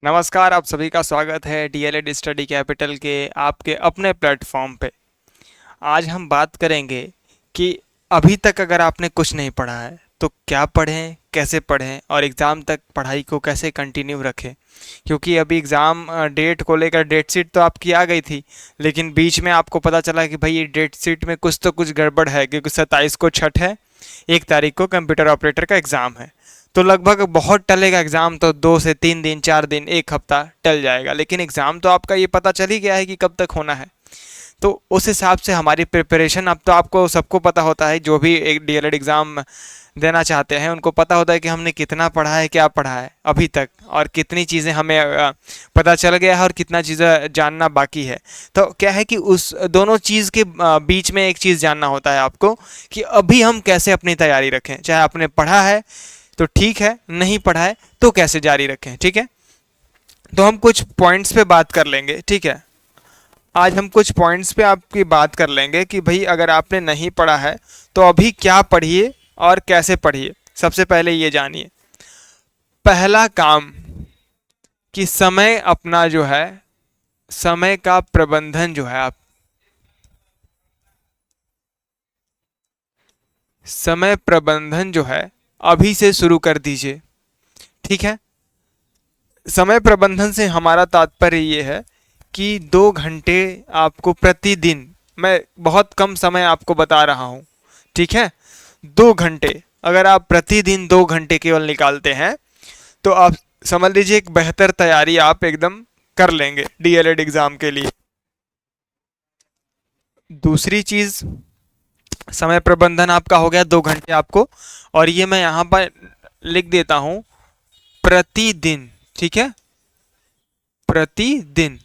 नमस्कार, आप सभी का स्वागत है डीएलएड स्टडी कैपिटल के आपके अपने प्लेटफॉर्म पे। आज हम बात करेंगे कि अभी तक अगर आपने कुछ नहीं पढ़ा है तो क्या पढ़ें, कैसे पढ़ें और एग्ज़ाम तक पढ़ाई को कैसे कंटिन्यू रखें। क्योंकि अभी एग्ज़ाम डेट को लेकर डेट शीट तो आपकी आ गई थी, लेकिन बीच में आपको पता चला कि भाई ये डेट शीट में कुछ तो कुछ गड़बड़ है, क्योंकि 27 को छठ है, 1 तारीख को कंप्यूटर ऑपरेटर का एग्ज़ाम है। तो लगभग बहुत टलेगा एग्ज़ाम, तो 2 से 3 दिन, 4 दिन, 1 हफ्ता टल जाएगा, लेकिन एग्ज़ाम तो आपका ये पता चल ही गया है कि कब तक होना है। तो उस हिसाब से हमारी प्रिपरेशन, अब तो आपको सबको पता होता है, जो भी एक डीएलएड एग्ज़ाम देना चाहते हैं उनको पता होता है कि हमने कितना पढ़ा है, क्या पढ़ा है अभी तक, और कितनी चीज़ें हमें पता चल गया है और कितना चीज़ें जानना बाकी है। तो क्या है कि उस दोनों चीज़ के बीच में एक चीज़ जानना होता है आपको, कि अभी हम कैसे अपनी तैयारी रखें। चाहे आपने पढ़ा है तो ठीक है, नहीं पढ़ा है तो कैसे जारी रखें। ठीक है, तो हम कुछ पॉइंट्स पे बात कर लेंगे। ठीक है, आज हम कुछ पॉइंट्स पे आपकी बात कर लेंगे कि भाई अगर आपने नहीं पढ़ा है तो अभी क्या पढ़िए और कैसे पढ़िए। सबसे पहले ये जानिए, पहला काम कि समय अपना जो है, समय का प्रबंधन जो है, आप समय प्रबंधन जो है अभी से शुरू कर दीजिए। ठीक है, समय प्रबंधन से हमारा तात्पर्य ये है कि 2 घंटे आपको प्रतिदिन, मैं बहुत कम समय आपको बता रहा हूँ, ठीक है, 2 घंटे, अगर आप प्रतिदिन 2 घंटे केवल निकालते हैं तो आप समझ लीजिए एक बेहतर तैयारी आप एकदम कर लेंगे डीएलएड एग्ज़ाम के लिए। दूसरी चीज़, समय प्रबंधन आपका हो गया 2 घंटे आपको, और ये मैं यहाँ पर लिख देता हूँ, प्रतिदिन। ठीक है, प्रतिदिन।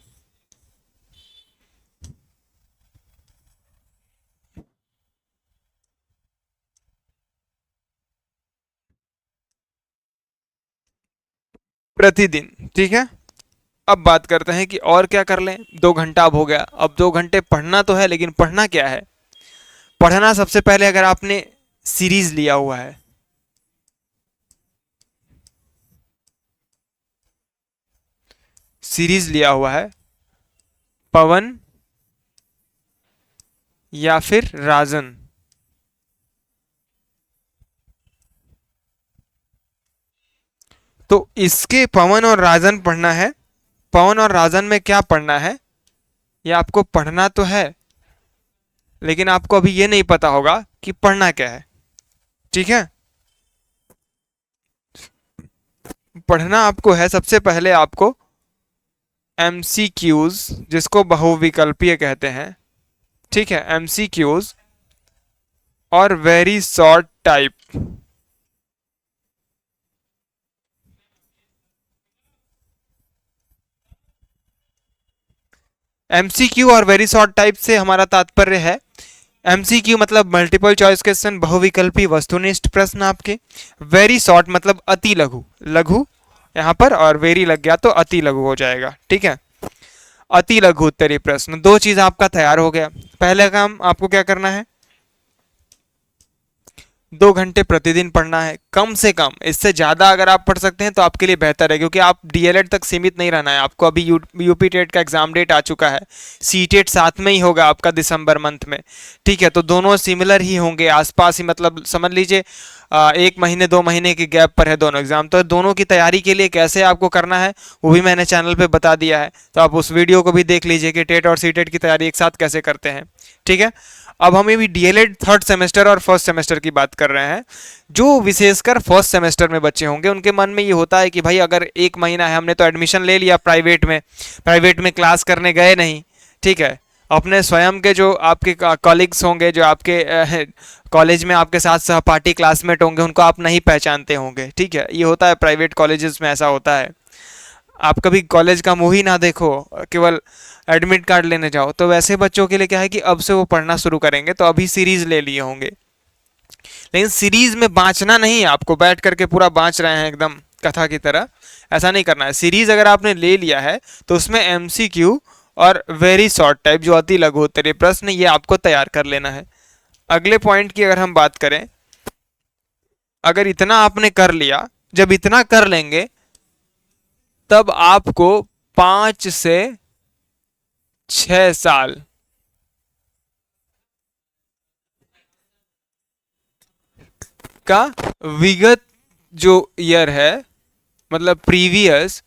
प्रतिदिन, ठीक है। अब बात करते हैं कि और क्या कर लें। 2 घंटा अब हो गया, अब 2 घंटे पढ़ना तो है, लेकिन पढ़ना क्या है। पढ़ना सबसे पहले, अगर आपने सीरीज लिया हुआ है, सीरीज लिया हुआ है, पवन या फिर राजन, तो इसके पवन और राजन पढ़ना है। पवन और राजन में क्या पढ़ना है, ये आपको पढ़ना तो है, लेकिन आपको अभी ये नहीं पता होगा कि पढ़ना क्या है। ठीक है, पढ़ना आपको है सबसे पहले आपको एमसीक्यूज, जिसको बहुविकल्पीय कहते हैं। ठीक है, एमसीक्यूज और वेरी शॉर्ट टाइप। एमसीक्यू और वेरी शॉर्ट टाइप से हमारा तात्पर्य है, एमसीक्यू मतलब मल्टीपल चॉइस क्वेश्चन, बहुविकल्पी वस्तुनिष्ठ प्रश्न आपके। वेरी शॉर्ट मतलब अति लघु, लघु यहाँ पर, और वेरी लग गया तो अति लघु हो जाएगा। ठीक है, अति लघु उत्तरीय प्रश्न। दो चीज आपका तैयार हो गया। पहला काम आपको क्या करना है, 2 घंटे प्रतिदिन पढ़ना है कम से कम। इससे ज़्यादा अगर आप पढ़ सकते हैं तो आपके लिए बेहतर है, क्योंकि आप डीएलएड तक सीमित नहीं रहना है आपको। अभी यूपी टेट का एग्जाम डेट आ चुका है, सी टेट साथ में ही होगा आपका दिसंबर मंथ में। ठीक है, तो दोनों सिमिलर ही होंगे, आसपास ही, मतलब समझ लीजिए 1 महीने 2 महीने के गैप पर है दोनों एग्जाम। तो दोनों की तैयारी के लिए कैसे आपको करना है वो भी मैंने चैनल पे बता दिया है, तो आप उस वीडियो को भी देख लीजिए कि टेट और सी टेट की तैयारी एक साथ कैसे करते हैं। ठीक है, अब हम अभी डीएलएड थर्ड सेमेस्टर और फर्स्ट सेमेस्टर की बात कर रहे हैं। जो विशेषकर फर्स्ट सेमेस्टर में बच्चे होंगे उनके मन में ये होता है कि भाई अगर 1 महीना है, हमने तो एडमिशन ले लिया प्राइवेट में, प्राइवेट में क्लास करने गए नहीं। ठीक है, अपने स्वयं के जो आपके कॉलिग्स होंगे, जो आपके कॉलेज में आपके साथ सहपाठी क्लासमेट होंगे, उनको आप नहीं पहचानते होंगे। ठीक है, ये होता है प्राइवेट कॉलेजेस में, ऐसा होता है। आप कभी कॉलेज का मुंह ही ना देखो, केवल एडमिट कार्ड लेने जाओ। तो वैसे बच्चों के लिए क्या है कि अब से वो पढ़ना शुरू करेंगे, तो अभी सीरीज ले लिए होंगे, लेकिन सीरीज में बाँचना नहीं है आपको, बैठ करके पूरा बाँच रहे हैं एकदम कथा की तरह, ऐसा नहीं करना है। सीरीज अगर आपने ले लिया है तो उसमें एमसीक्यू और वेरी शॉर्ट टाइप, जो अति लघु उत्तरीय प्रश्न, ये आपको तैयार कर लेना है। अगले पॉइंट की अगर हम बात करें, अगर इतना आपने कर लिया, जब इतना कर लेंगे तब आपको 5 से 6 साल का विगत जो ईयर है, मतलब प्रीवियस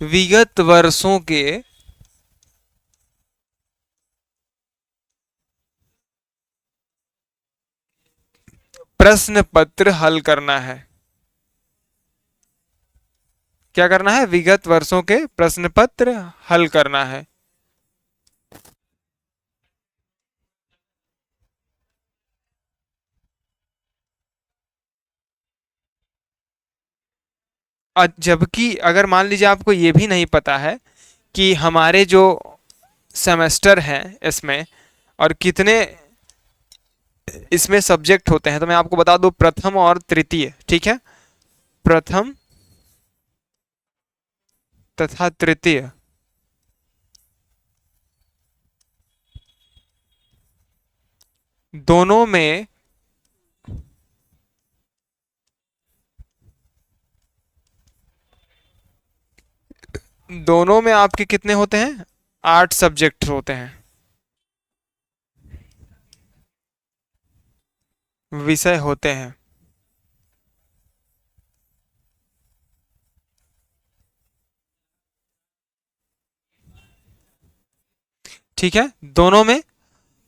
विगत वर्षों के प्रश्न पत्र हल करना है। क्या करना है? विगत वर्षों के प्रश्न पत्र हल करना है। जबकि अगर मान लीजिए आपको ये भी नहीं पता है कि हमारे जो सेमेस्टर हैं इसमें और कितने इसमें सब्जेक्ट होते हैं, तो मैं आपको बता दूं प्रथम और तृतीय, ठीक है, प्रथम तथा तृतीय दोनों में आपके कितने होते हैं? 8 सब्जेक्ट होते हैं, विषय होते हैं। ठीक है, दोनों में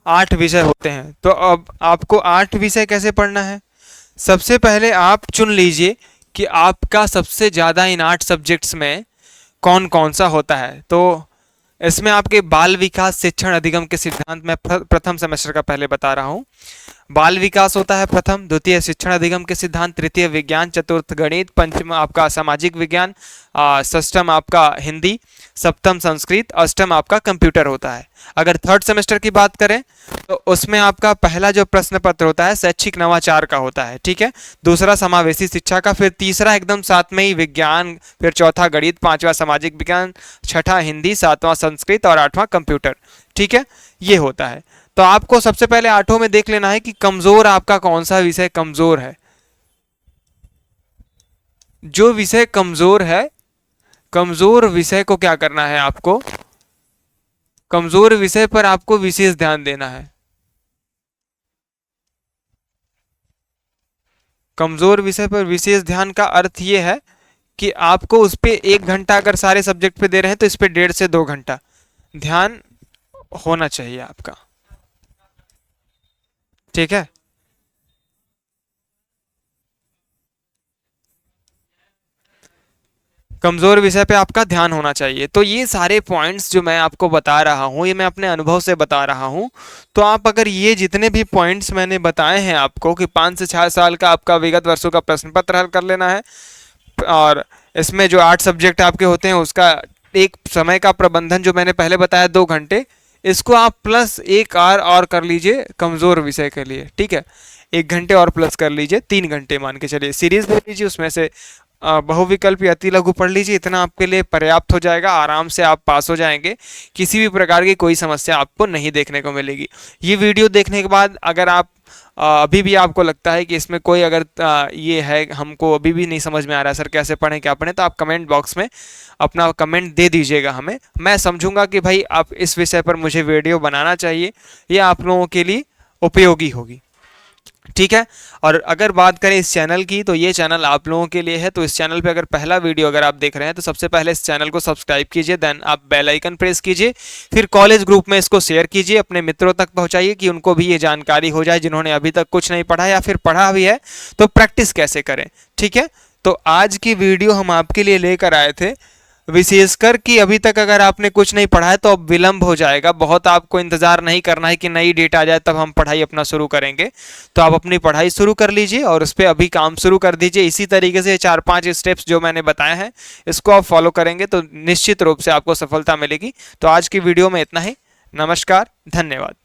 8 विषय होते हैं। तो अब आपको 8 विषय कैसे पढ़ना है? सबसे पहले आप चुन लीजिए कि आपका सबसे ज़्यादा इन 8 सब्जेक्ट्स में कौन कौन सा होता है। तो इसमें आपके बाल विकास शिक्षण अधिगम के सिद्धांत में प्रथम सेमेस्टर का पहले बता रहा हूँ। बाल विकास होता है प्रथम, द्वितीय शिक्षण अधिगम के सिद्धांत, तृतीय विज्ञान, चतुर्थ गणित, पंचम आपका सामाजिक विज्ञान, षष्ठम आपका हिंदी, सप्तम संस्कृत, अष्टम आपका कंप्यूटर होता है। अगर थर्ड सेमेस्टर की बात करें तो उसमें आपका पहला जो प्रश्न पत्र होता है शैक्षिक नवाचार का होता है, ठीक है, दूसरा समावेशी शिक्षा का, फिर तीसरा एकदम साथ में ही विज्ञान, फिर चौथा गणित, पांचवा सामाजिक विज्ञान, छठा हिंदी, सातवां संस्कृत और आठवां कंप्यूटर। ठीक है, ये होता है। तो आपको सबसे पहले 8 में देख लेना है कि कमजोर आपका कौन सा विषय कमजोर है। जो विषय कमजोर है, कमजोर विषय को क्या करना है आपको? कमजोर विषय पर आपको विशेष ध्यान देना है। कमजोर विषय पर विशेष ध्यान का अर्थ ये है कि आपको उस पे 1 घंटा अगर सारे सब्जेक्ट पे दे रहे हैं तो इस पे 1.5 से 2 घंटा ध्यान होना चाहिए आपका। ठीक है, कमजोर विषय पे आपका ध्यान होना चाहिए। तो ये सारे पॉइंट्स जो मैं आपको बता रहा हूँ, ये मैं अपने अनुभव से बता रहा हूँ। तो आप अगर ये जितने भी पॉइंट्स मैंने बताए हैं आपको कि 5 से 6 साल का आपका विगत वर्षों का प्रश्न पत्र हल कर लेना है, और इसमें जो 8 सब्जेक्ट आपके होते हैं उसका एक समय का प्रबंधन जो मैंने पहले बताया 2 घंटे, इसको आप प्लस 1 आवर और कर लीजिए कमज़ोर विषय के लिए। ठीक है, 1 घंटे और प्लस कर लीजिए, 3 घंटे मान के चलिए। सीरीज ले लीजिए, उसमें से बहुविकल्प या अति लघु पढ़ लीजिए, इतना आपके लिए पर्याप्त हो जाएगा, आराम से आप पास हो जाएंगे। किसी भी प्रकार की कोई समस्या आपको नहीं देखने को मिलेगी। ये वीडियो देखने के बाद अगर आप अभी भी आपको लगता है कि इसमें कोई अगर ये है, हमको अभी भी नहीं समझ में आ रहा है सर कैसे पढ़ें क्या पढ़ें, तो आप कमेंट बॉक्स में अपना कमेंट दे दीजिएगा हमें। मैं समझूंगा कि भाई आप इस विषय पर मुझे वीडियो बनाना चाहिए, ये आप लोगों के लिए उपयोगी होगी। ठीक है, और अगर बात करें इस चैनल की, तो ये चैनल आप लोगों के लिए है। तो इस चैनल पे अगर पहला वीडियो अगर आप देख रहे हैं तो सबसे पहले इस चैनल को सब्सक्राइब कीजिए, देन आप बेल आइकन प्रेस कीजिए, फिर कॉलेज ग्रुप में इसको शेयर कीजिए, अपने मित्रों तक पहुंचाइए कि उनको भी ये जानकारी हो जाए जिन्होंने अभी तक कुछ नहीं पढ़ा या फिर पढ़ा भी है तो प्रैक्टिस कैसे करें। ठीक है, तो आज की वीडियो हम आपके लिए लेकर आए थे विशेषकर कि अभी तक अगर आपने कुछ नहीं पढ़ा है तो अब विलंब हो जाएगा, बहुत आपको इंतजार नहीं करना है कि नई डेट आ जाए तब हम पढ़ाई अपना शुरू करेंगे। तो आप अपनी पढ़ाई शुरू कर लीजिए और उस पर अभी काम शुरू कर दीजिए। इसी तरीके से 4-5 स्टेप्स जो मैंने बताए हैं इसको आप फॉलो करेंगे तो निश्चित रूप से आपको सफलता मिलेगी। तो आज की वीडियो में इतना ही। नमस्कार, धन्यवाद।